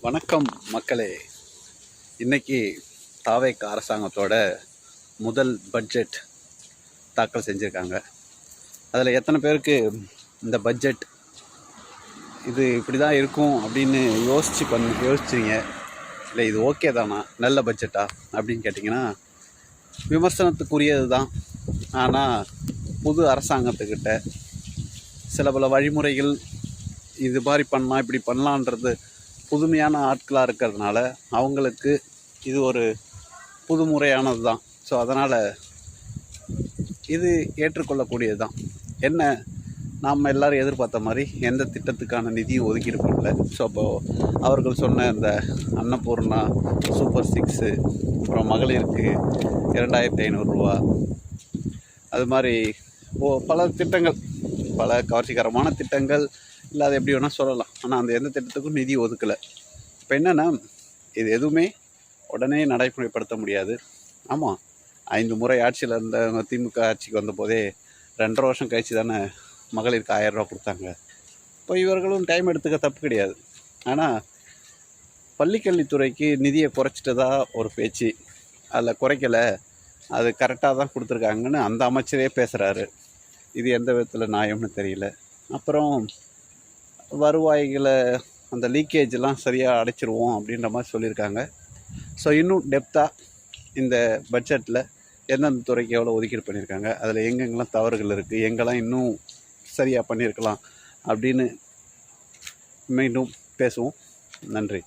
வணக்கம் மக்களே. இன்றைக்கி தாவேக அரசாங்கத்தோட முதல் பட்ஜெட் தாக்கல் செஞ்சுருக்காங்க. அதில் எத்தனை பேருக்கு இந்த பட்ஜெட் இது இப்படி தான் இருக்கும் அப்படின்னு யோசிச்சிங்க, இல்லை இது ஓகே தானா, நல்ல பட்ஜெட்டா அப்படின்னு கேட்டிங்கன்னா விமர்சனத்துக்குரியது தான். ஆனால் புது அரசாங்கத்துக்கிட்ட சில பல வழிமுறைகள் இது மாதிரி பண்ணலாம் இப்படி பண்ணலான்றது புதுமையான ஆட்களாக இருக்கிறதுனால அவங்களுக்கு இது ஒரு புதுமுறையானது தான். ஸோ அதனால் இது ஏற்றுக்கொள்ளக்கூடியது தான். என்ன, நாம் எல்லோரும் எதிர்பார்த்த மாதிரி எந்த திட்டத்துக்கான நிதியும் ஒதுக்கீடு பண்ணல. ஸோ அப்போது அவர்கள் சொன்ன இந்த அன்னபூர்ணா, சூப்பர் 6, அப்புறம் மகளிருக்கு 2500 ரூபா, அது மாதிரி பல திட்டங்கள், பல கவர்ச்சிகரமான திட்டங்கள் இல்லாத எப்படி வேணால் சொல்லலாம். ஆனால் அந்த எந்த திட்டத்துக்கும் நிதி ஒதுக்கலை. இப்போ என்னென்னா, இது எதுவுமே உடனே நடைமுறைப்படுத்த முடியாது. ஆமாம், 5 முறை ஆட்சியில் இருந்த திமுக ஆட்சிக்கு வந்த போதே 2.5 வருஷம் கழிச்சு தானே மகளிருக்கு 1000 ரூபா கொடுத்தாங்க. இப்போ இவர்களும் டைம் எடுத்துக்க தப்பு கிடையாது. ஆனால் பள்ளிக்கல்வித்துறைக்கு நிதியை குறைச்சிட்டதா ஒரு பேச்சு, அதில் குறைக்கலை, அது கரெக்டாக தான் கொடுத்துருக்காங்கன்னு அந்த அமைச்சரே பேசுகிறாரு. இது எந்த விதத்தில் நியாயம்னு தெரியல. அப்புறம் வருவாய்களை அந்த லீக்கேஜெலாம் சரியாக அடைச்சிருவோம் அப்படின்ற மாதிரி சொல்லியிருக்காங்க. ஸோ இன்னும் டெப்த்தாக இந்த பட்ஜெட்டில் எந்தெந்த துறைக்கு எவ்வளோ ஒதுக்கீடு பண்ணியிருக்காங்க, அதில் எங்கெங்கெல்லாம் தவறுகள் இருக்குது, எங்கெல்லாம் இன்னும் சரியாக பண்ணியிருக்கலாம் அப்படின்னு மீண்டும் பேசுவோம். நன்றி.